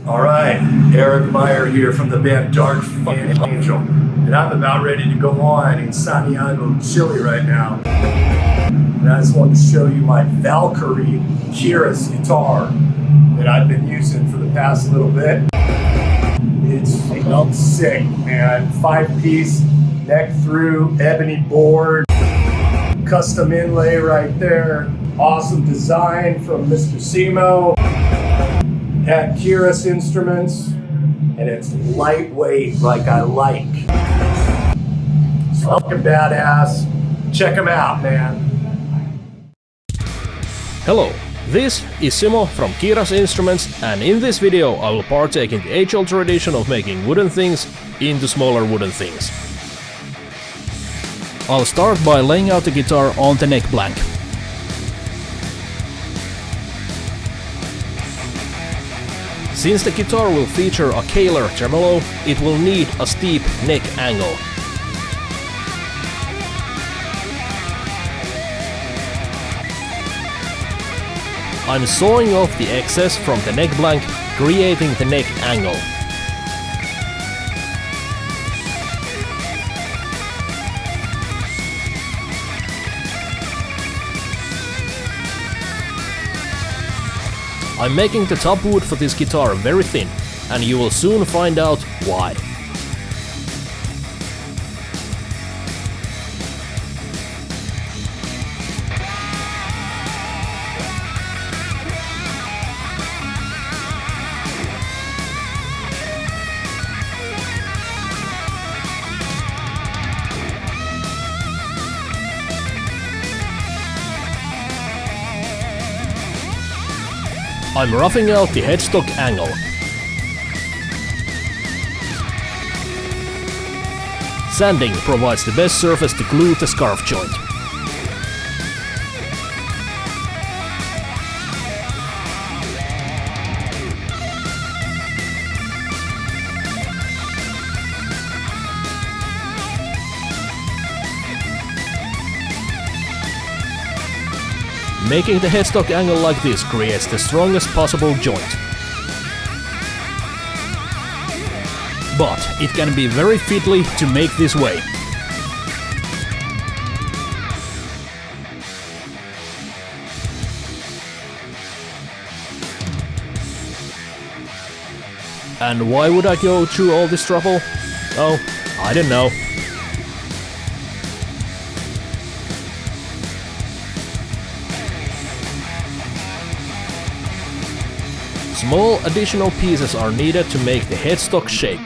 Alright, Eric Meyer here from the band Dark Fucking Angel. And I'm about ready to go on in Santiago, Chile right now. And I just want to show you my VALKYRIE Keras guitar that I've been using for the past little bit. It's sick, man. 5-piece, neck through, ebony board, custom inlay right there. Awesome design from Mr. Simo at Keras Instruments, and it's lightweight like I like. It's fucking badass. Check them out, man. Hello, this is Simo from Keras Instruments, and in this video I will partake in the age-old tradition of making wooden things into smaller wooden things. I'll start by laying out the guitar on the neck blank. Since the guitar will feature a Kahler tremolo, it will need a steep neck angle. I'm sawing off the excess from the neck blank, creating the neck angle. I'm making the top wood for this guitar very thin, and you will soon find out why. I'm roughing out the headstock angle. Sanding provides the best surface to glue the scarf joint. Making the headstock angle like this creates the strongest possible joint. But it can be very fiddly to make this way. And why would I go through all this trouble? Oh, I don't know. Small additional pieces are needed to make the headstock shape.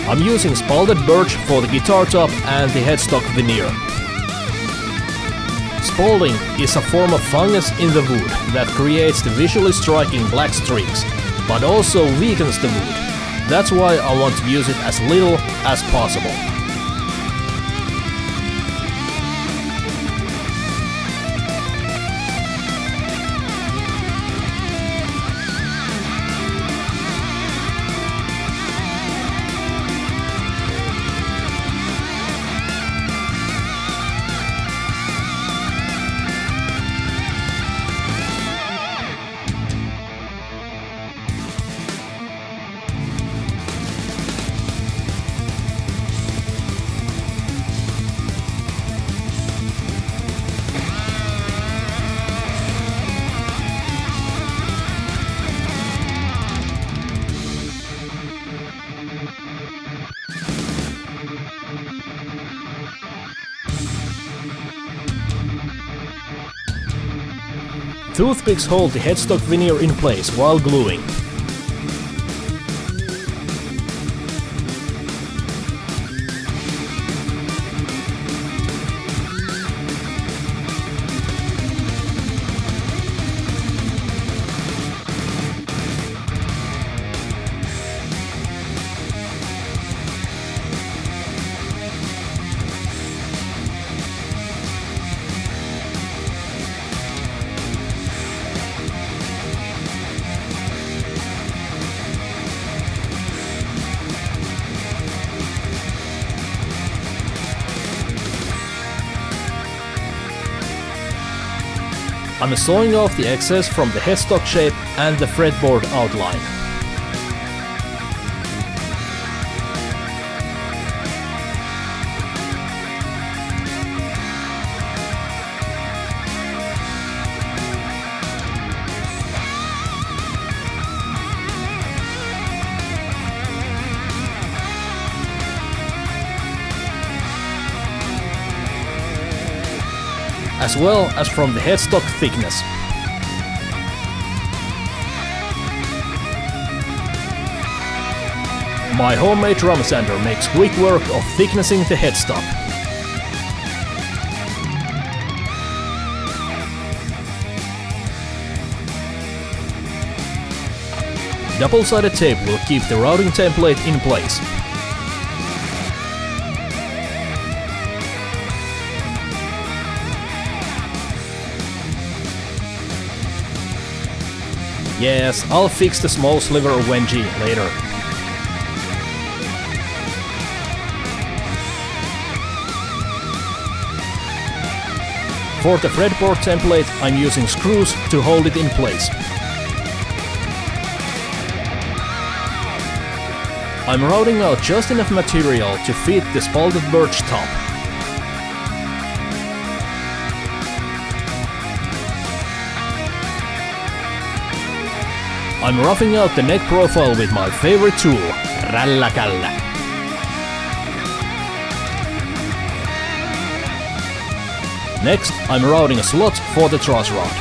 I'm using spalted birch for the guitar top and the headstock veneer. Spalting is a form of fungus in the wood that creates the visually striking black streaks, but also weakens the wood. That's why I want to use it as little as possible. Toothpicks hold the headstock veneer in place while gluing. I'm sawing off the excess from the headstock shape and the fretboard outline. As well as from the headstock thickness. My homemade drum sander makes quick work of thicknessing the headstock. Double-sided tape will keep the routing template in place. Yes, I'll fix the small sliver of Wenji later. For the fretboard template, I'm using screws to hold it in place. I'm routing out just enough material to fit the spalted birch top. I'm roughing out the neck profile with my favorite tool, Rallakalla. Next, I'm routing a slot for the truss rod.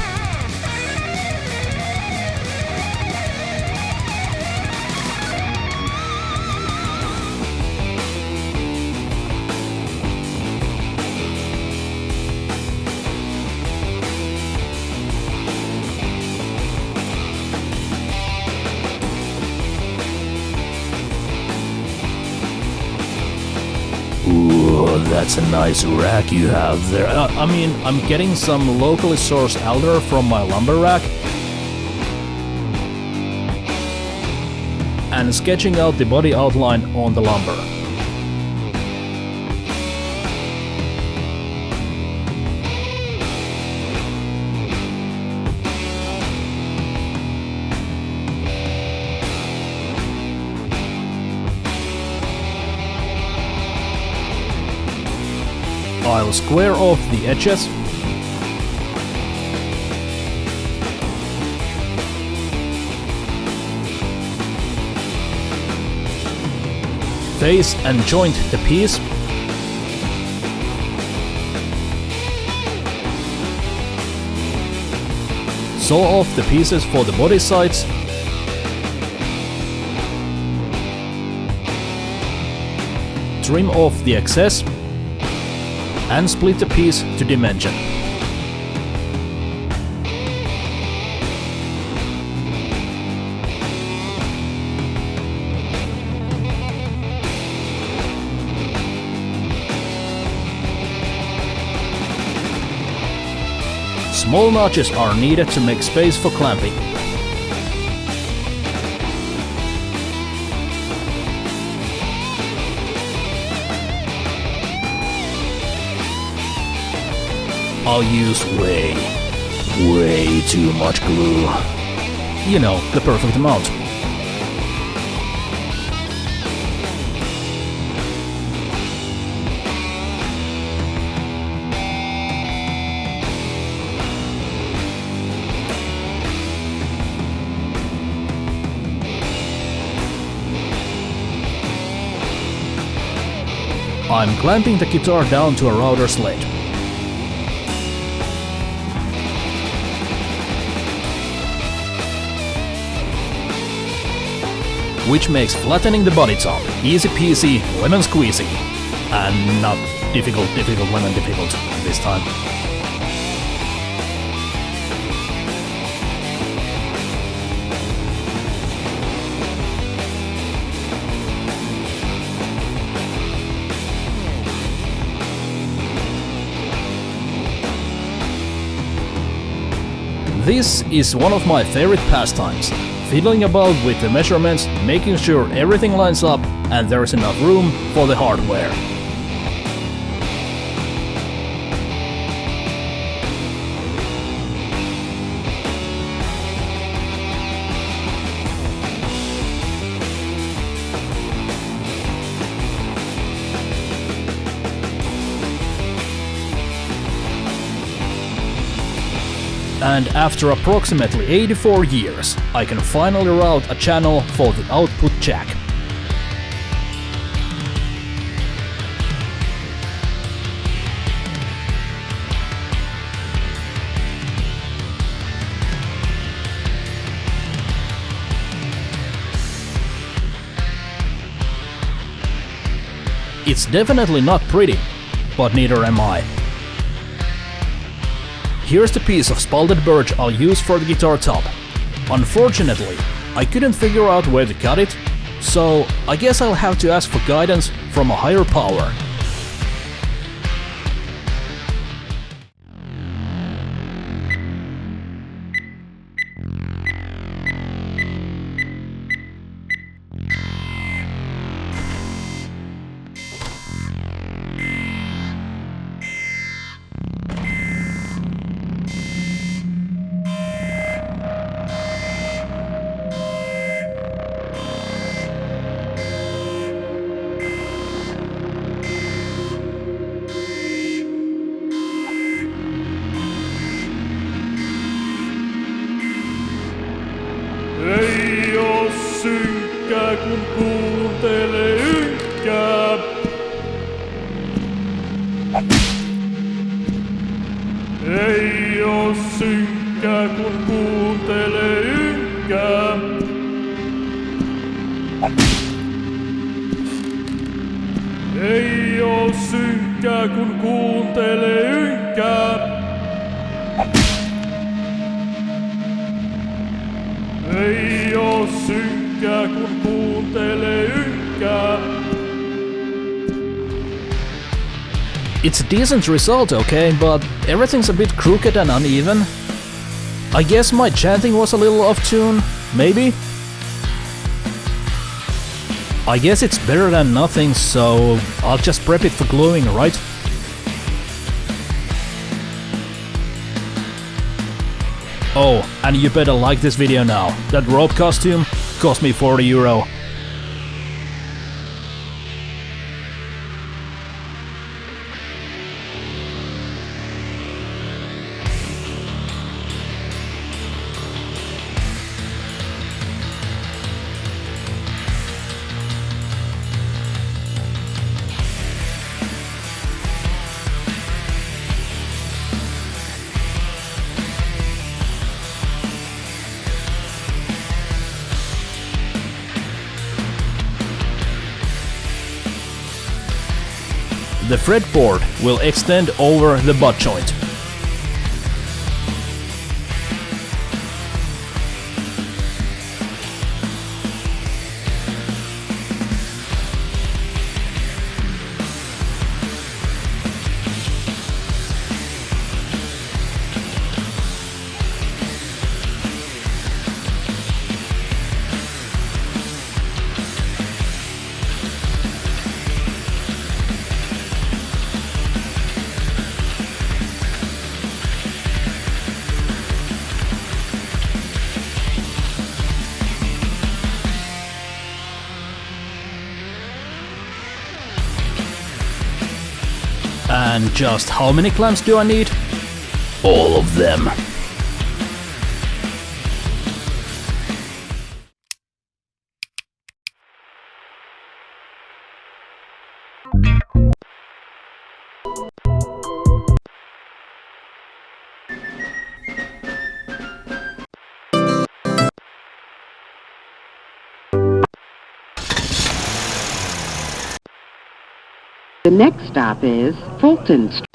Ooh, that's a nice rack you have there. I mean, I'm getting some locally sourced alder from my lumber rack and sketching out the body outline on the lumber. I'll square off the edges. Face and joint the piece. Saw off the pieces for the body sides. Trim off the excess. And split the piece to dimension. Small notches are needed to make space for clamping. I'll use way too much glue. You know, the perfect amount. I'm clamping the guitar down to a router sled. Which makes flattening the body top easy peasy, lemon squeezy. And not difficult lemon difficult this time. This is one of my favorite pastimes. Fiddling about with the measurements, making sure everything lines up and there's enough room for the hardware. And after approximately 84 years, I can finally route a channel for the output jack. It's definitely not pretty, but neither am I. Here's the piece of spalted birch I'll use for the guitar top. Unfortunately, I couldn't figure out where to cut it, so I guess I'll have to ask for guidance from a higher power. Ei oo synkkää kun kuuntelee ynkkää. Ei oo synkkää kun kuuntelee ynkkää. Ei oo synkkää kun kuuntelee ynkkää. Ei oo synkkää kun kuuntelee ynkkää. It's a decent result, okay, but everything's a bit crooked and uneven. I guess my chanting was a little off tune, maybe? I guess it's better than nothing, so I'll just prep it for gluing, right? Oh, and you better like this video now. That rope costume cost me €40. The fretboard will extend over the butt joint. And just how many clamps do I need? All of them. The next stop is Fulton Street.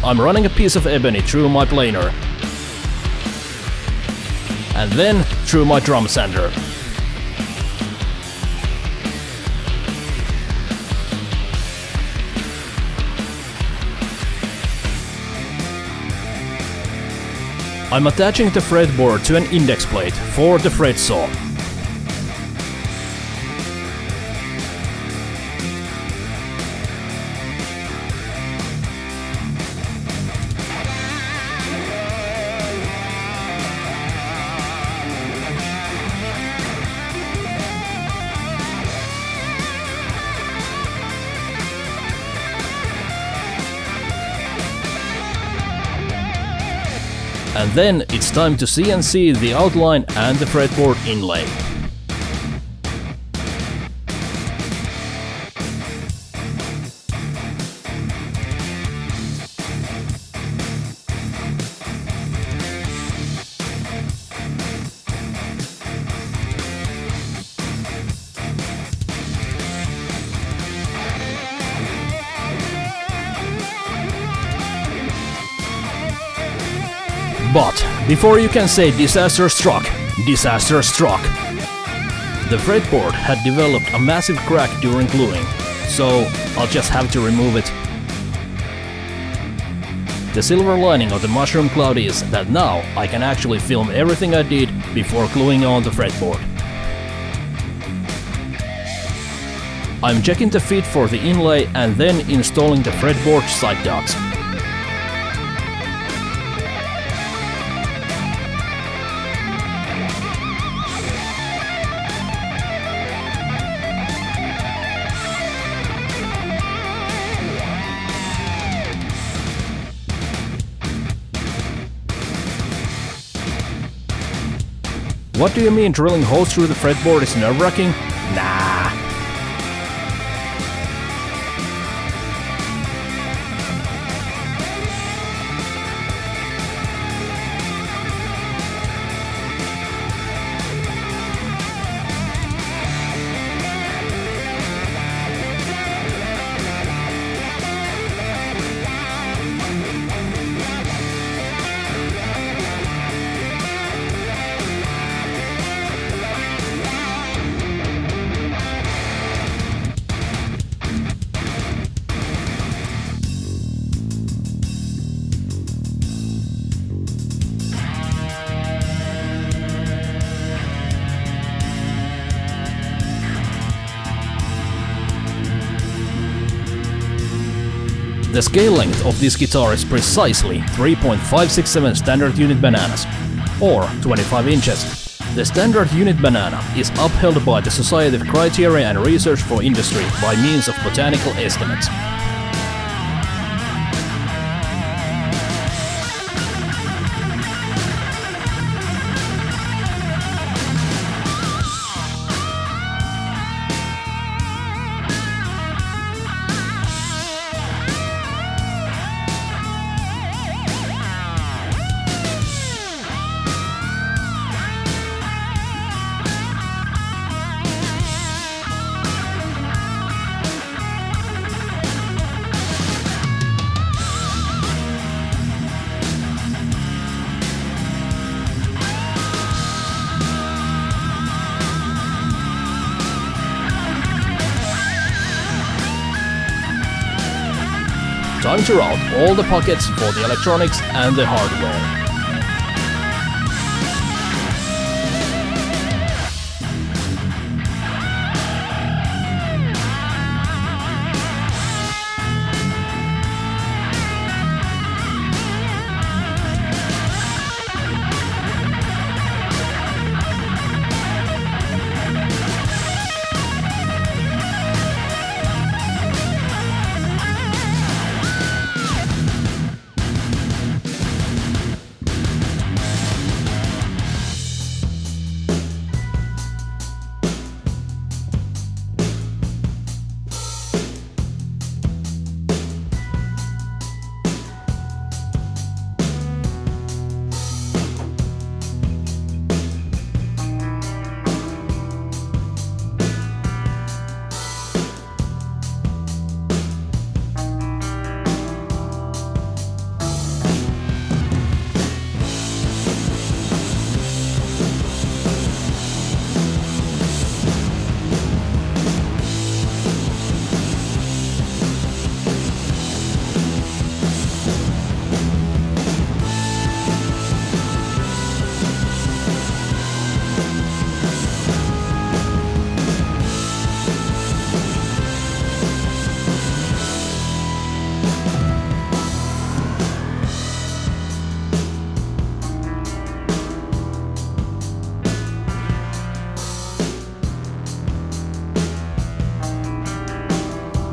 I'm running a piece of ebony through my planer, and then through my drum sander. I'm attaching the fretboard to an index plate for the fret saw. And then it's time to CNC the outline and the fretboard inlay. But before you can say disaster struck, disaster struck. The fretboard had developed a massive crack during gluing, so I'll just have to remove it. The silver lining of the mushroom cloud is that now I can actually film everything I did before gluing on the fretboard. I'm checking the fit for the inlay and then installing the fretboard side dots. What do you mean drilling holes through the fretboard is nerve-wracking? Nah. The scale length of this guitar is precisely 3.567 standard unit bananas, or 25 inches. The standard unit banana is upheld by the Society of Criteria and Research for Industry by means of botanical estimates. Time to route all the pockets for the electronics and the hardware.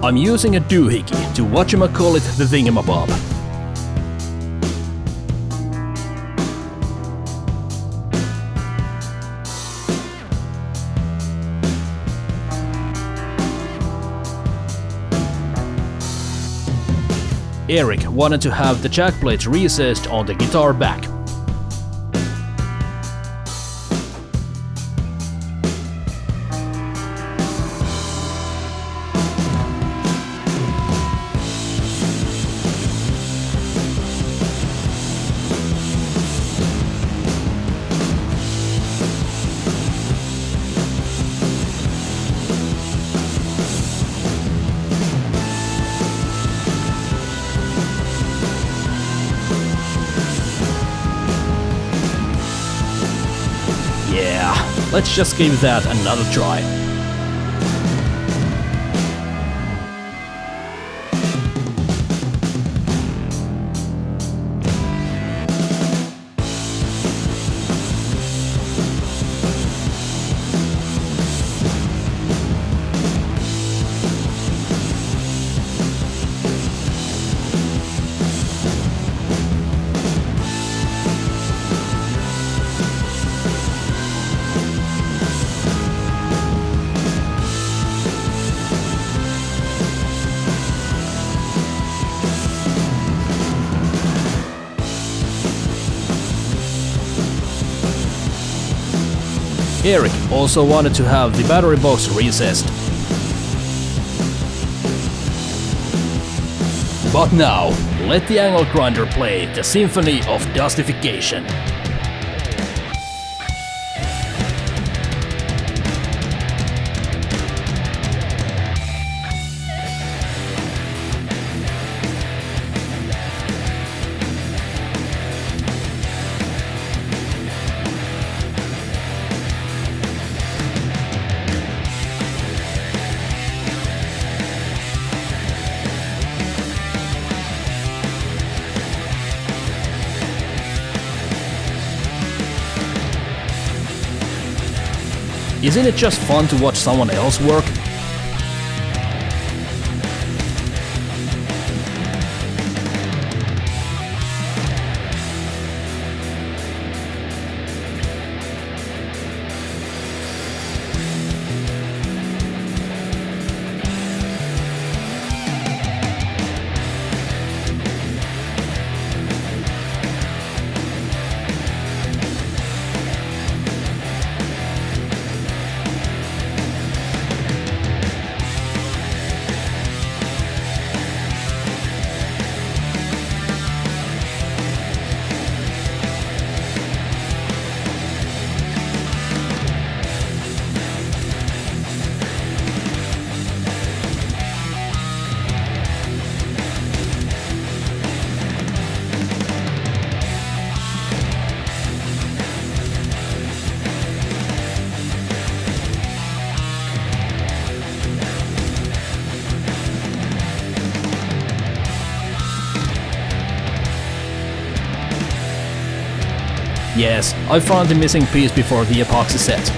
I'm using a doohickey to whatchamacallit the thingamabob. Eric wanted to have the jack plates recessed on the guitar back. Yeah, let's just give that another try. Eric also wanted to have the battery box recessed. But now, let the angle grinder play the symphony of dustification. Isn't it just fun to watch someone else work? Yes, I found the missing piece before the epoxy set.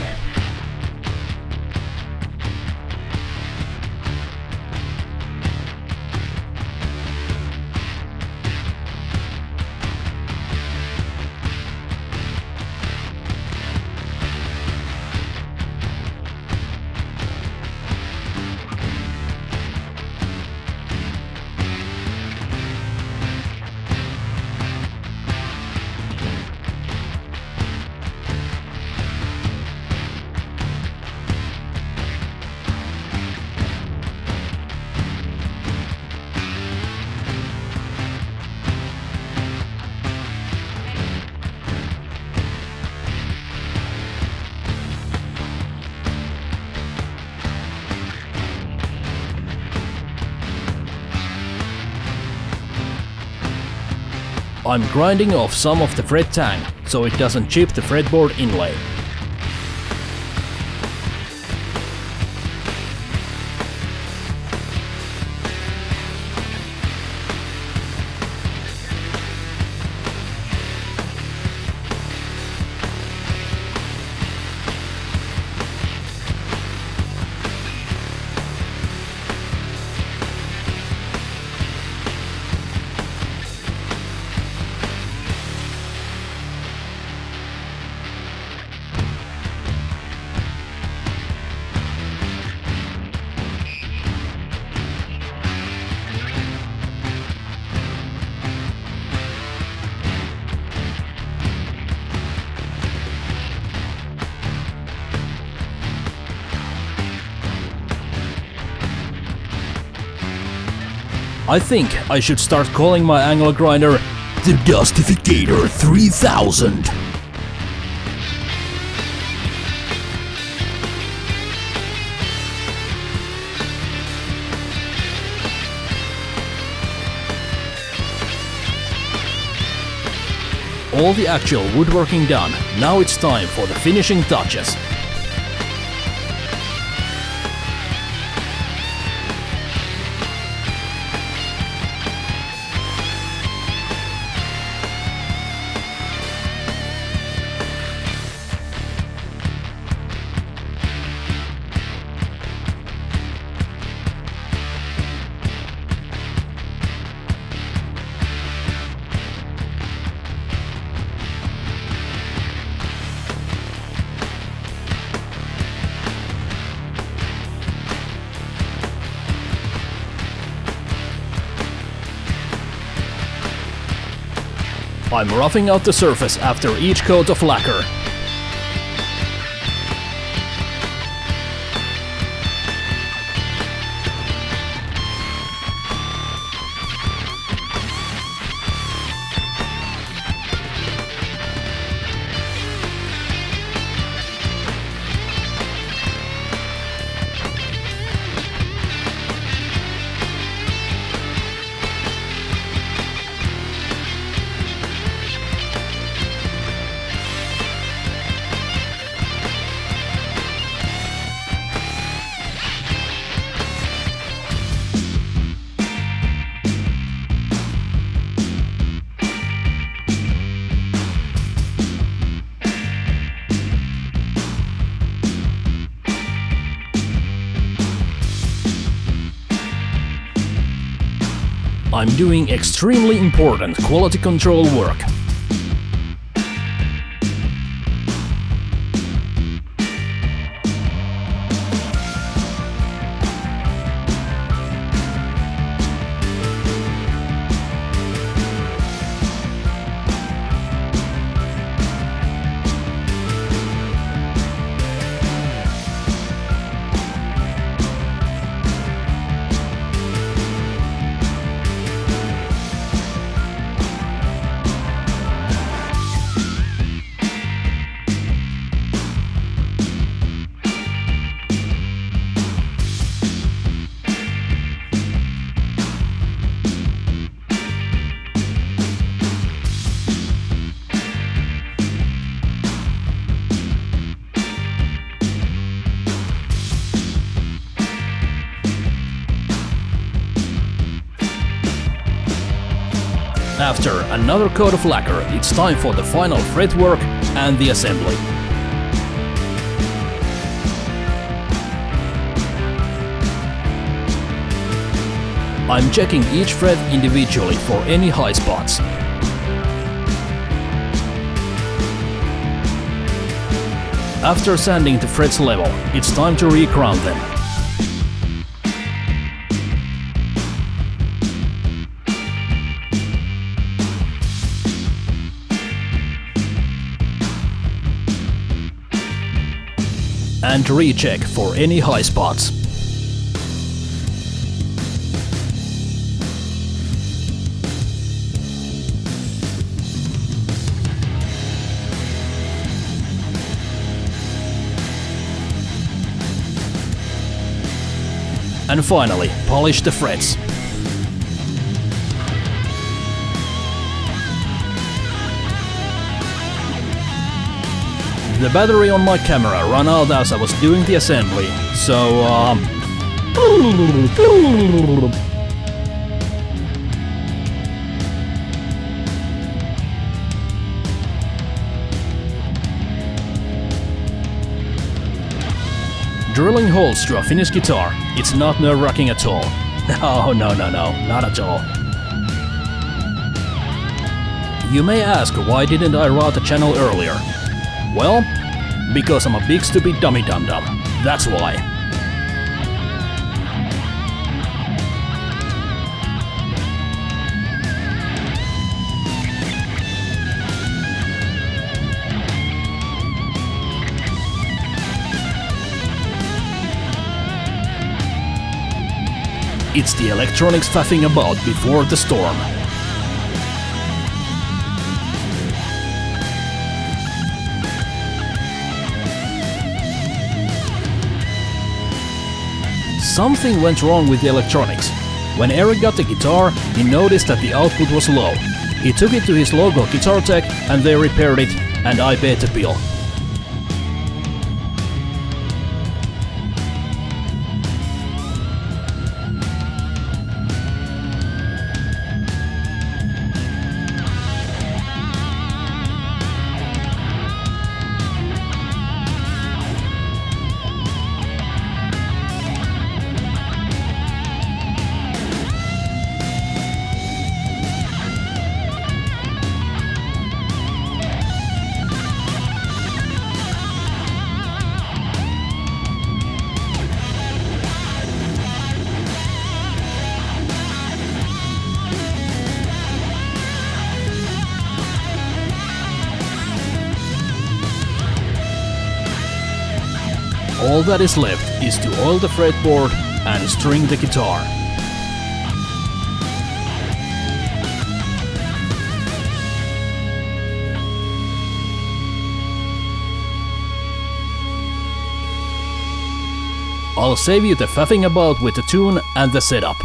I'm grinding off some of the fret tang, so it doesn't chip the fretboard inlay. I think I should start calling my angle grinder the Dustificator 3000. All the actual woodworking done, now it's time for the finishing touches. I'm roughing out the surface after each coat of lacquer. I'm doing extremely important quality control work. After another coat of lacquer, it's time for the final fretwork and the assembly. I'm checking each fret individually for any high spots. After sanding the frets level, it's time to re-crown them. And recheck for any high spots. And finally, polish the frets. The battery on my camera ran out as I was doing the assembly, so drilling holes to a finished guitar, it's not nerve-wracking at all. No, not at all. You may ask, why didn't I route the channel earlier? Well, because I'm a big stupid dummy dum-dum. That's why. It's the electronics faffing about before the storm. Something went wrong with the electronics. When Eric got the guitar, he noticed that the output was low. He took it to his local guitar tech and they repaired it, and I paid the bill. All that is left is to oil the fretboard and string the guitar. I'll save you the faffing about with the tune and the setup.